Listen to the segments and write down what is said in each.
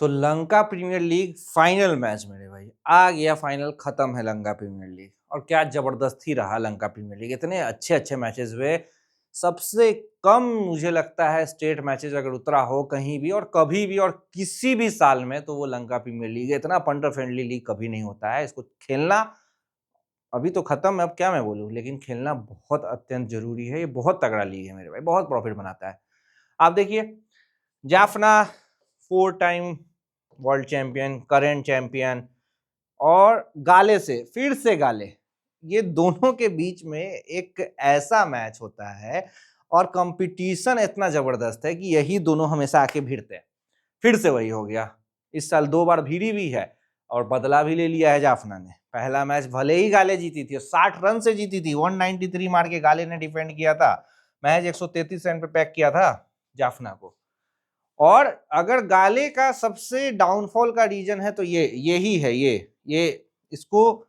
तो Lanka premier league final match मेरे भाई आ गया, फाइनल खत्म है लंका प्रीमियर लीग। और क्या जबरदस्ती रहा लंका प्रीमियर लीग, इतने अच्छे अच्छे मैचेस हुए। सबसे कम मुझे लगता है स्टेट मैचेस अगर उतरा हो कहीं भी और कभी भी और किसी भी साल में, तो वो लंका प्रीमियर लीग है। इतना पंटर फ्रेंडली लीग कभी नहीं होता है। इसको खेलना अभी तो खत्म है, अब क्या मैं बोलूं, लेकिन खेलना बहुत अत्यंत जरूरी है। ये बहुत तगड़ा लीग है मेरे भाई, बहुत प्रॉफिट बनाता है। आप देखिए, Jaffna 4 time world champion, current champion, और गाले से फिर से गाले, ये दोनों के बीच में एक ऐसा मैच होता है और कंपटीशन इतना जबरदस्त है कि यही दोनों हमेशा आके भिड़ते हैं। फिर से वही हो गया। इस साल 2 बार भिड़ी भी है और बदला भी ले लिया है जाफना ने। पहला मैच भले ही गाले जीती थी, 60 रन से जीती थी, 193 मार के गाले ने डिफेंड किया था। मैच 133 रन पे पैक किया था जाफना को। और अगर गाले का सबसे डाउनफॉल का रीजन है तो यही है, ये इसको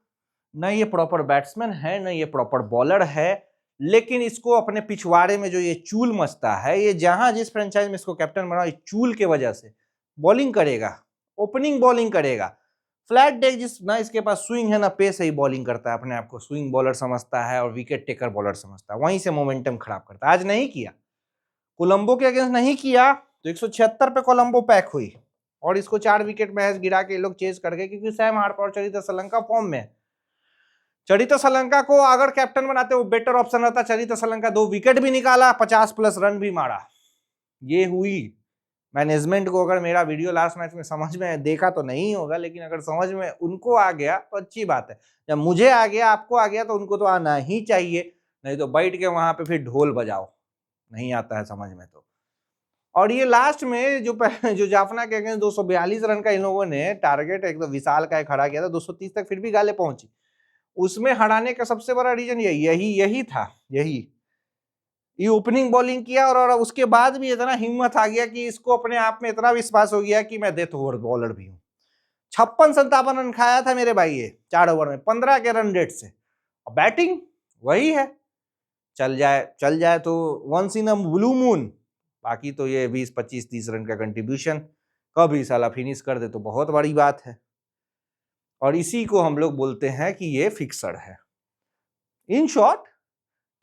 न ये प्रॉपर बैट्समैन है, न ये प्रॉपर बॉलर है। लेकिन इसको अपने पिछवाड़े में जो ये चूल मचता है, ये जहां जिस फ्रेंचाइज में इसको कैप्टन बना, चूल के वजह से बॉलिंग करेगा, ओपनिंग बॉलिंग करेगा, फ्लैट डेक, जिस ना इसके पास स्विंग है ना पेस है, ही बॉलिंग करता है, अपने आप को स्विंग बॉलर समझता है और विकेट टेकर बॉलर समझता है, वहीं से मोमेंटम खराब करता है। आज नहीं किया, कोलंबो के अगेंस्ट नहीं किया तो 176 पे कोलंबो पैक हुई और इसको 4 विकेट मैच गिरा के लोग चेज कर गए, क्योंकि सैम हार्पर और चरित्र श्रीलंका फॉर्म में। चरित्र श्रीलंका को अगर कैप्टन बनाते वो बेटर ऑप्शन रहता। चरित्र श्रीलंका 2 विकेट भी निकाला, 50+ रन भी मारा। ये हुई मैनेजमेंट को, अगर मेरा वीडियो लास्ट मैच में समझ में देखा तो नहीं होगा, लेकिन अगर समझ में उनको आ गया तो अच्छी बात है। जब मुझे आ गया, आपको आ गया, तो उनको तो आना ही चाहिए, नहीं तो बैठ के वहां पे फिर ढोल बजाओ, नहीं आता है समझ में तो। और ये लास्ट में जो जाफना के अगेंस्ट 242 रन का इन लोगों ने टारगेट एकदम विशाल का खड़ा किया था, 230 तक फिर भी गाले पहुंची। उसमें हराने का सबसे बड़ा रीजन यही था। ये ओपनिंग बॉलिंग किया और उसके बाद भी इतना हिम्मत आ गया कि इसको अपने आप में इतना विश्वास हो गया कि मैं डेथ ओवर बॉलर भी हूं। 56-57 रन खाया था मेरे भाई, ये 4 ओवर में 15 के रन रेट से। बैटिंग वही है, चल जाए तो once in a blue moon. बाकी तो ये 20-25-30 रन का कंट्रीब्यूशन कभी साला फिनिश कर दे तो बहुत बड़ी बात है। और इसी को हम लोग बोलते हैं कि ये फिक्सर है। इन शॉर्ट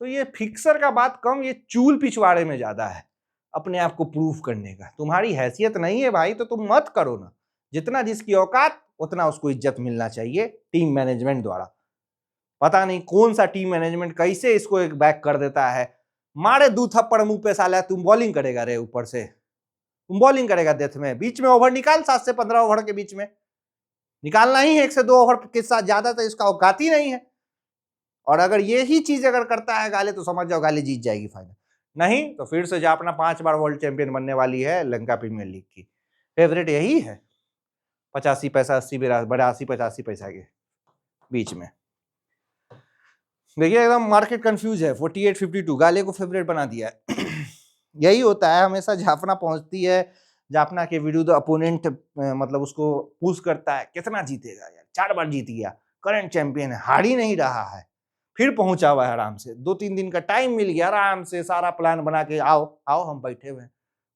तो ये फिक्सर का बात कम, ये चूल पिछवाड़े में ज्यादा है अपने आप को प्रूव करने का। तुम्हारी हैसियत नहीं है भाई तो तुम मत करो ना। जितना जिसकी औकात उतना उसको इज्जत मिलना चाहिए टीम मैनेजमेंट द्वारा। पता नहीं कौन सा टीम मैनेजमेंट कैसे इसको एक बैक कर देता है। मारे 2 थप्पड़ मुंह पे, साला तुम बॉलिंग करेगा रे, ऊपर से तुम बॉलिंग करेगा डेथ में, बीच में ओवर निकाल, 7 से 15 ओवर के बीच में निकालना ही है, 1 से 2 ओवर के साथ ज्यादा तो इसका औकात ही नहीं है। और अगर यही चीज अगर करता है गाले तो समझ जाओ गाले जीत जाएगी फाइनल। नहीं तो फिर से जापना 5 बार वर्ल्ड चैंपियन बनने वाली है लंका प्रीमियर लीग की। फेवरेट यही है, 85 पैसा, 80 82 85 पैसा के बीच में। देखिए एकदम मार्केट कंफ्यूज है, 48-52 गाले को फेवरेट बना दिया है। यही होता है हमेशा, जाफना पहुंचती है, जाफना के विरुद्ध अपोनेंट मतलब उसको पुश करता है, कितना जीतेगा यार, 4 बार जीत गया, करंट चैंपियन है, हार ही नहीं रहा है। फिर पहुंचा हुआ है आराम से, 2-3 दिन का टाइम मिल गया, आराम से सारा प्लान बना के आओ आओ हम बैठे हुए हैं,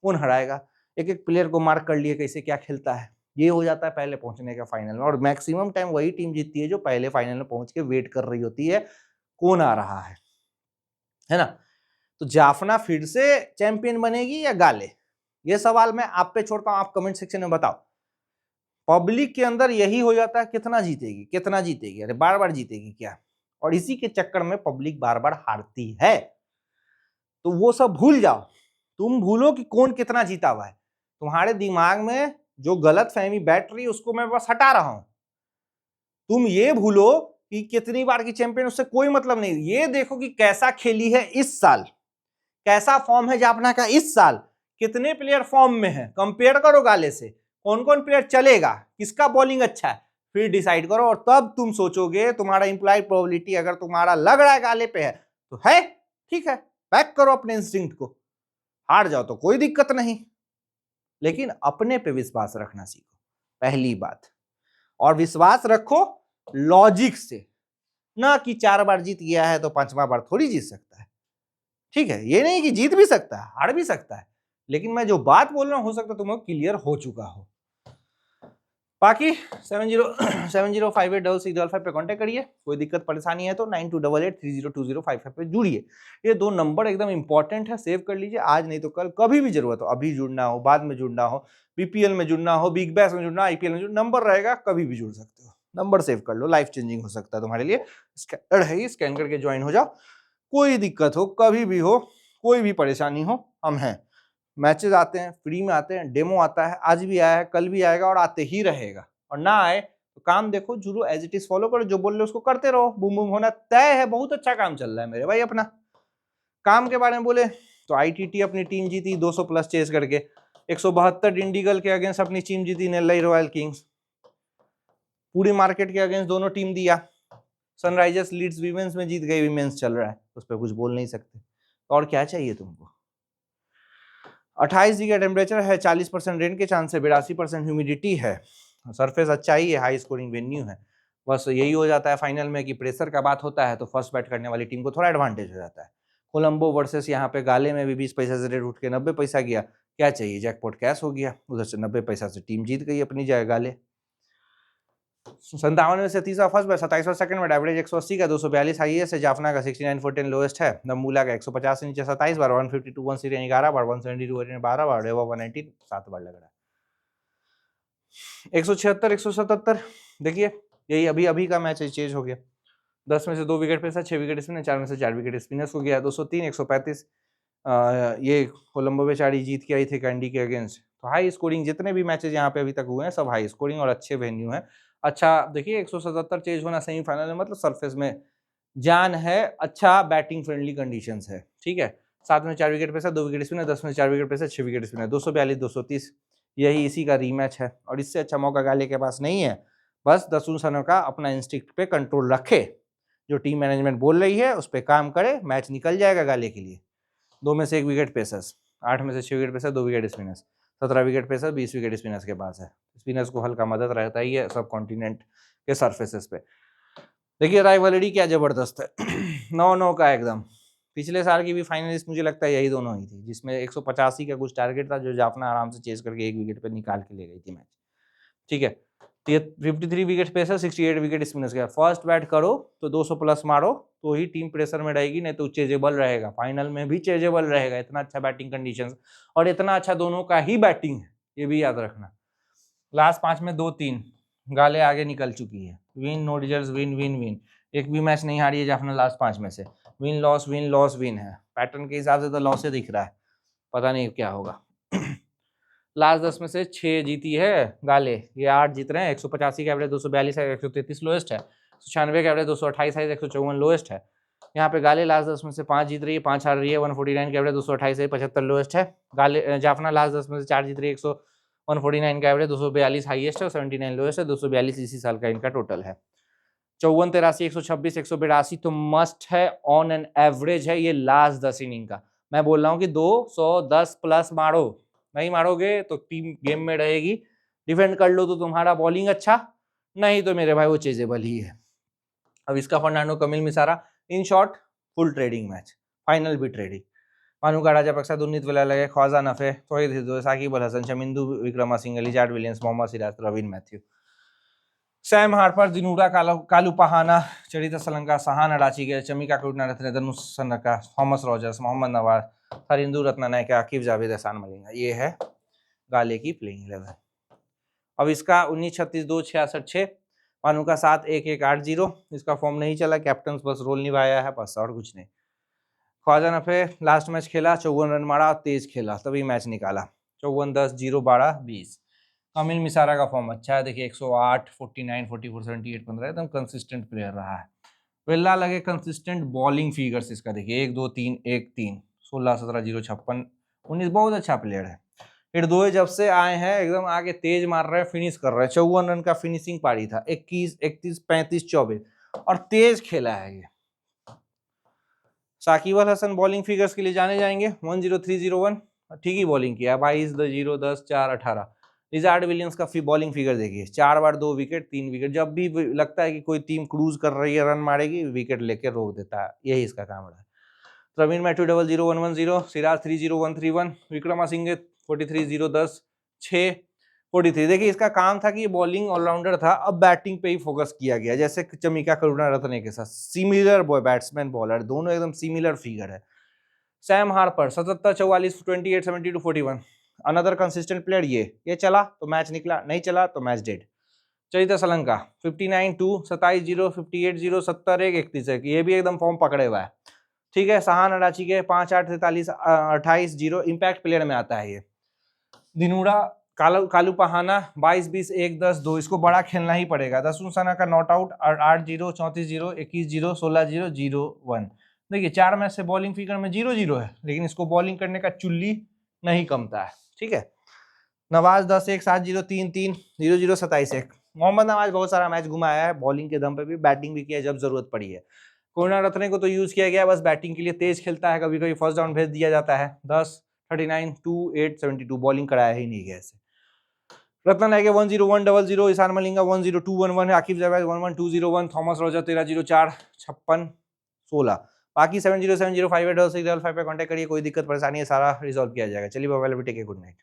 कौन हराएगा, एक एक प्लेयर को मार्क कर लिए कैसे क्या खेलता है। ये हो जाता है पहले पहुंचने का फाइनल में। और मैक्सिमम टाइम वही टीम जीतती है जो पहले फाइनल में पहुंच के वेट कर रही होती है कौन आ रहा है ना। तो जाफना फिर से चैंपियन बनेगी या गाले, ये सवाल मैं आप पे छोड़ता हूं, आप कमेंट सेक्शन में बताओ। पब्लिक के अंदर यही हो जाता है, कितना जीतेगी कितना जीतेगी, अरे बार बार जीतेगी क्या। और इसी के चक्कर में पब्लिक बार बार हारती है। तो वो सब भूल जाओ, तुम भूलो कि कौन कितना जीता हुआ है। तुम्हारे दिमाग में जो गलत फहमी बैठ रही है उसको मैं बस हटा रहा हूं। तुम ये भूलो कि कितनी बार की चैंपियन, उससे कोई मतलब नहीं। ये देखो कि कैसा खेली है इस साल, कैसा फॉर्म है जाफना का इस साल, कितने प्लेयर फॉर्म में है, कंपेयर करो गाले से, कौन कौन प्लेयर चलेगा, किसका बॉलिंग अच्छा है, फिर डिसाइड करो। और तब तुम सोचोगे, तुम्हारा इंप्लाइड प्रोबेबिलिटी अगर तुम्हारा लग रहा है गाले पे है तो है, ठीक है, बैक करो अपने इंस्टिंक्ट को। हार जाओ तो कोई दिक्कत नहीं, लेकिन अपने पे विश्वास रखना सीखो, पहली बात। और विश्वास रखो लॉजिक से, ना कि 4 बार जीत गया है तो 5वां बार थोड़ी जीत सकता है। ठीक है, ये नहीं कि जीत भी सकता है, हार भी सकता है, लेकिन मैं जो बात बोल रहा हूं हो सकता है तुम्हें क्लियर हो चुका हो। बाकी 70586655 पे कांटेक्ट करिए, कोई दिक्कत परेशानी है तो 9288302055 पे जुड़िए। ये 2 नंबर एकदम इंपॉर्टेंट है, सेव कर लीजिए, आज नहीं तो कल कभी भी जरूरत हो, अभी जुड़ना हो, बाद में जुड़ना हो, बीपीएल में जुड़ना हो, बिग बैश में जुड़ना, आईपीएल में जुड़ना, नंबर रहेगा, कभी भी जुड़ सकते हो। नंबर सेव कर लो, लाइफ चेंजिंग हो सकता है तुम्हारे लिए। स्कैनर है, स्कैन करके ज्वाइन हो जाओ। कोई दिक्कत हो, कभी भी हो, कोई भी परेशानी हो, हम हैं। मैचेस आते हैं, फ्री में आते हैं, डेमो आता है, आज भी आया है, कल भी आएगा और आते ही रहेगा। और ना आए तो काम देखो, जुड़ो, एज इट इज फॉलो करो, जो बोल रहे हो उसको करते रहो, बूम बूम होना तय है। बहुत अच्छा काम चल रहा है मेरे भाई। अपना काम के बारे में बोले तो आईटीटी अपनी टीम जीती 200 प्लस चेस करके, 172 इंडिगल के अगेंस्ट अपनी टीम जीती नेल्लई रॉयल किंग्स। पूरी मार्केट के अगेंस्ट दोनों टीम दिया। सनराइजर्स लीड्स वीमेंस में जीत गई, वीमेंस चल रहा है, उस पर कुछ बोल नहीं सकते। और क्या चाहिए तुमको? 28 डिग्री टेम्परेचर है, 40% रेन के चांस है, 82% ह्यूमिडिटी है, सरफेस अच्छा ही है, हाई स्कोरिंग वेन्यू है। बस यही हो जाता है फाइनल में कि प्रेशर का बात होता है तो फर्स्ट बैट करने वाली टीम को थोड़ा एडवांटेज हो जाता है। कोलंबो वर्सेस यहाँ पे गाले में भी 20 पैसा से रेट उठ के 90 पैसा गया। क्या चाहिए, जैकपॉट कैश हो गया, उधर से 90 पैसा से टीम जीत गई अपनी जगह गाले। 57 में से तीसरा फर्स्ट बैट, 27वां सेकंड बैट, एवरेज 180 का, 242 हाईएस्ट है, जाफना का 69 for 10 लोएस्ट है, नमूला का 150 से नीचे 27 बार, 152 वन सीरीज 11 बार, 172 12 बार, डेवा 119 7 बार लग रहा है। 176 177 देखिए, यही अभी अभी का मैच चेंज हो गया। 10 में से 2 विकेट पे 6 विकेट स्पिनर, 4 में से 4 विकेट स्पिनर्स हो गया। 203 135 ये कोलंबो बेचारी जीत के आई थी कैंडी के अगेंस्ट। तो हाई स्कोरिंग जितने भी मैचेस यहाँ पे अभी तक हुए हैं सब हाई स्कोरिंग और अच्छे वेन्यू है। अच्छा देखिए 177 चेज होना सेमीफाइनल में, मतलब सरफेस में जान है, अच्छा बैटिंग फ्रेंडली कंडीशंस है, ठीक है। 7 में 4 विकेट पे से 2 विकेट स्पिनर, 10 में 4 विकेट पे से 6 विकेट स्पिनर, 242 230, यही इसी का रीमैच है। और इससे अच्छा मौका गाले के पास नहीं है। बस दसून सनों का अपना इंस्टिंक्ट पे कंट्रोल रखे, जो टीम मैनेजमेंट बोल रही है उस पर काम करे, मैच निकल जाएगा गाले के लिए। 2 में से 1 विकेट पेसर्स, 8 में से 6 wicket pacer, 2 wicket spinners, 17 wicket pacer, 20 wicket spinners के पास है। स्पिनर्स को हल्का मदद रहता ही है सब कॉन्टिनेंट के सरफेसेस पे। देखिए राइवलरी क्या जबरदस्त है 9-9 का एकदम। पिछले साल की भी फाइनलिस्ट मुझे लगता है यही दोनों ही थी, जिसमें 185 का कुछ टारगेट था, जो जाफना आराम से चेस करके 1 विकेट पे निकाल के ले गई थी मैच, ठीक है। तो ये 53 विकेट पेसर, 68 विकेट स्पिनर्स का। फर्स्ट बैट करो तो 200 प्लस मारो तो ही टीम प्रेशर में रहेगी, नहीं तो चेजेबल रहेगा, फाइनल में भी चेजेबल रहेगा। इतना अच्छा बैटिंग कंडीशंस और इतना अच्छा दोनों का ही बैटिंग है, ये भी याद रखना। लास्ट 5 में 2-3 गाले आगे निकल चुकी है, win no results, win win win, एक भी मैच नहीं हारी है जाफना लास्ट 5 में से। विन लॉस विन है, पैटर्न के हिसाब से तो लॉस ही दिख रहा है, पता नहीं क्या होगा लास्ट 10 में से 6 जीती है गाले, ये 8 जीत रहे हैं। 185 का एवरेज 242 है, 133 लोएस्ट है। 96 का एवरेज 228 है, 154 लोएस्ट है। यहाँ पे गाले लास्ट 10 में से 5 जीत रही है, 5 हार रही है। 149 का एवरेज 228 है, 75 लोएस्ट है। गाले जाफना लास्ट 10 में से 4 जीत रही है, 149 का एवरेज 242 हाईएस्ट है और 79 लोएस्ट है। 242 इसी साल का इनका टोटल है। 54 83 126 182 तो मस्ट है, ऑन एन एवरेज है ये लास्ट 10 इनिंग का। मैं बोल रहा हूँ कि 210 प्लस मारो, नहीं मारोगे तो टीम गेम में रहेगी। डिफेंड कर लो तो तुम्हारा बॉलिंग अच्छा, नहीं तो मेरे भाई वो चेजेबल ही है। अब इसका Fernando, Kamil Mishara, in short full trending match, final भी trending. Manuka Rajapaksa, Dunith Wellalage, Khawaja Nafay, Towhid Hridoy, Shakib Al Hasan, Chamindu Wickramasinghe, Lizaad Williams, Mohammed Siraj, Raveen Mathew, Sam Harper, Dinura Kalupahana, Charith Asalanka, Sahan Arachchige, Chamika Karunaratne, धनुष सनका, थॉमस रॉजर्स, मोहम्मद नवाज, हरिंदू रत्नानायक, आकिब जावेद, एहसान मलिंगा। ये है गाले की प्लेइंग 11। अब इसका 19 36 2 66 6, मानू का 7 1 1 8 0। इसका फॉर्म नहीं चला, कैप्टन बस रोल निभाया है, बस और कुछ नहीं। ख्वाजा नफे लास्ट मैच खेला, 54 रन मारा, तेज खेला, तभी मैच निकाला। 54 10 0 12 20। कमिल मिसारा का फॉर्म अच्छा है, देखिए 108 49 44 78 15, एकदम कंसिस्टेंट प्लेयर रहा है। वेल्ला लगे कंसिस्टेंट बॉलिंग फिगर्स इसका देखिए 1 2 3 1 3, 16 17 0 56 19, बहुत अच्छा प्लेयर है। हिरदोय जब से आए हैं एकदम आगे तेज मार रहे हैं, फिनिश कर रहे हैं। 54 रन का फिनिशिंग पारी था, 21 31 35 24, और तेज खेला है ये। साकिब अल हसन बॉलिंग फिगर्स के लिए जाने जाएंगे, 10301, ठीक ही बॉलिंग किया, 22 0 10 4 18। रिजार्ड विलियम्स का बॉलिंग फिगर देखिए, 4 बार 2 विकेट 3 विकेट, जब भी लगता है कि कोई टीम क्रूज कर रही है, रन मारेगी, विकेट लेके रोक देता है, यही इसका काम रहा है। प्रवीण मैथ्यू 00 110, सिराज 30131, विक्रमासिंघे 43 0 10 6, 43। देखिए इसका काम था कि ये बॉलिंग ऑलराउंडर था, अब बैटिंग पे ही फोकस किया गया, जैसे चमिका करुणारत्ने के साथ सिमिलर बैट्समैन बॉलर, दोनों एकदम सिमिलर फिगर है। Sam Harper 77 44 28 72 41, another consistent player. ये चला तो मैच निकला, नहीं चला तो मैच डेड। चरिता सलंका 59 2 27 0 58 0 70 1 31 1, ये भी एकदम फॉर्म पकड़े हुआ है। ठीक है, सहान अडाची के 5 8 43 28 0, इम्पैक्ट प्लेयर में आता है ये। दिनूरा कालू पहाना 22 20 1 10 2, इसको बड़ा खेलना ही पड़ेगा। दसुन सना का नॉट आउट 8 0 34 0 21 0 16 0 0 1। देखिए 4 मैच से बॉलिंग फिगर में 0-0 है, लेकिन इसको बॉलिंग करने का चुल्ली नहीं कमता है। ठीक है, नवाज 10 1 7 0 3 3 0 0 27 1। मोहम्मद नवाज बहुत सारा मैच घुमाया है, बॉलिंग के दम पे भी, बैटिंग भी किया जब जरूरत पड़ी है। करुणारत्ने को तो यूज किया गया बस बैटिंग के लिए, तेज खेलता है, कभी कभी फर्स्ट डाउन भेज दिया जाता है। 10 39 2 8 72, बॉलिंग कराया ही नहीं गया ऐसे। Ratnayake 10100, Ishan Malinga 10211, Aqib Javed 11201, Thomas Roger 1304 56 16। बाकी 707058 पे कांटेक्ट करिए, कोई दिक्कत परेशानी है सारा रिजॉल्व किया जाएगा। चलिए bye bye, take care, good night.